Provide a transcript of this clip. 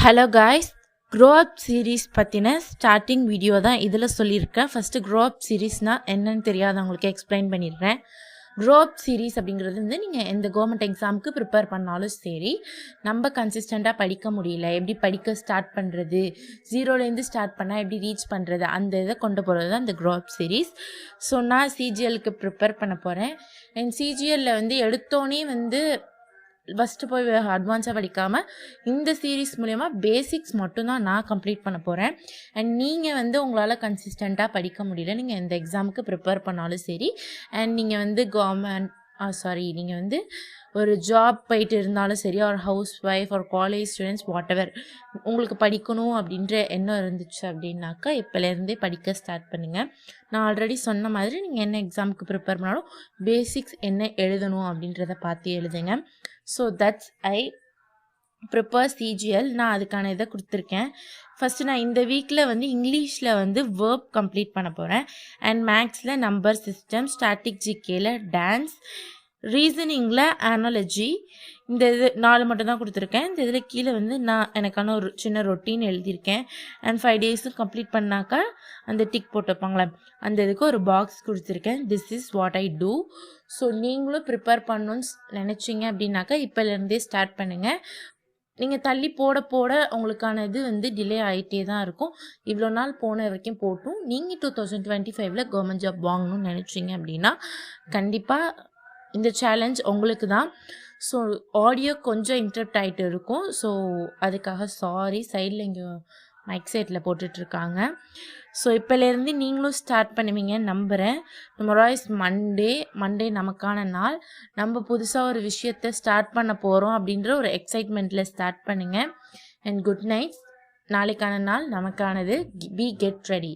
Hello guys, grow up series பற்றின starting video தான் இதில் சொல்லியிருக்கேன். ஃபஸ்ட்டு க்ரோ அப் சீரீஸ்னால் என்னன்னு தெரியாதவங்களுக்கு எக்ஸ்பிளைன் பண்ணிடுறேன். க்ரோ அப் சீரீஸ் அப்படிங்கிறது வந்து நீங்கள் எந்த கவர்மெண்ட் எக்ஸாமுக்கு ப்ரிப்பேர் பண்ணாலும் சரி, நம்ம கன்சிஸ்டண்ட்டாக படிக்க முடியல, எப்படி படிக்க ஸ்டார்ட் பண்ணுறது, ஜீரோலேருந்து ஸ்டார்ட் பண்ணால் எப்படி ரீச் பண்ணுறது, அந்த இதை கொண்டு போகிறது தான் இந்த க்ரோ அப் சீரீஸ். ஸோ நான் சிஜிஎலுக்கு ப்ரிப்பேர் பண்ண போகிறேன். என் சிஜிஎல்லில் வந்து எடுத்தோன்னே வந்து ஃபஸ்ட்டு போய் அட்வான்ஸாக படிக்காமல் இந்த சீரீஸ் மூலயமா பேசிக்ஸ் மட்டும்தான் நான் கம்ப்ளீட் பண்ண போகிறேன். அண்ட் நீங்கள் வந்து உங்களால் கன்சிஸ்டண்ட்டாக படிக்க முடியல, நீங்கள் எந்த எக்ஸாமுக்கு ப்ரிப்பேர் பண்ணாலும் சரி, அண்ட் நீங்கள் வந்து நீங்கள் வந்து ஒரு ஜாப் போயிட்டு இருந்தாலும் சரி, ஒரு ஹவுஸ் ஒய்ஃப் ஒரு காலேஜ் ஸ்டூடெண்ட்ஸ் வாட்டெவர், உங்களுக்கு படிக்கணும் அப்படின்ற எண்ணம் இருந்துச்சு அப்படின்னாக்கா இப்போலேருந்தே படிக்க ஸ்டார்ட் பண்ணுங்கள். நான் ஆல்ரெடி சொன்ன மாதிரி நீங்கள் என்ன எக்ஸாமுக்கு ப்ரிப்பேர் பண்ணாலும் பேசிக்ஸ் என்ன எழுதணும் அப்படின்றத பார்த்து எழுதுங்க. So that's I prepare CGL. நான் அதுக்கான இதை கொடுத்துருக்கேன். ஃபஸ்ட்டு நான் இந்த வீக்கில் வந்து இங்கிலீஷில் வந்து வேர்ப் கம்ப்ளீட் பண்ண போகிறேன். அண்ட் மேக்ஸில் நம்பர் சிஸ்டம், ஸ்டாட்டிக் ஜிகேல டான்ஸ், ரீசனிங்கில் அனாலஜி, இந்த இது 4 மட்டும் தான் கொடுத்துருக்கேன். இந்த இதில் கீழே வந்து நான் எனக்கான ஒரு சின்ன ரொட்டீன் எழுதியிருக்கேன். அண்ட் 5 டேஸும் கம்ப்ளீட் பண்ணாக்கா அந்த டிக் போட்டு வைப்பாங்களே, அந்த இதுக்கு ஒரு பாக்ஸ் கொடுத்துருக்கேன். This is what I do. So நீங்களும் ப்ரிப்பேர் பண்ணணுன்னு நினச்சிங்க அப்படின்னாக்கா இப்போலேருந்தே ஸ்டார்ட் பண்ணுங்கள். நீங்கள் தள்ளி போட போட உங்களுக்கான இது வந்து டிலே ஆகிட்டே தான் இருக்கும். இவ்வளோ நாள் போன வரைக்கும் போட்டும் நீங்கள் 2025 கவர்மெண்ட் ஜாப் வாங்கணும்னு நினச்சிங்க அப்படின்னா கண்டிப்பாக இந்த சேலஞ்ச் உங்களுக்கு தான். ஸோ ஆடியோ கொஞ்சம் இன்டரப்ட் ஆகிட்டு இருக்கும். ஸோ அதுக்காக சாரி. சைடில் இங்கே மைக் செட்டில் போட்டுட்ருக்காங்க. ஸோ இப்போலேருந்து நீங்களும் ஸ்டார்ட் பண்ணுவீங்கன்னு நம்புகிறேன். டுமாரோஸ் மண்டே நமக்கான நாள். நம்ம புதுசாக ஒரு விஷயத்தை ஸ்டார்ட் பண்ண போகிறோம் அப்படின்ற ஒரு எக்ஸைட்மெண்ட்டில் ஸ்டார்ட் பண்ணுங்கள். And good night. நாளைக்கான நாள் நமக்கானது. Get ready.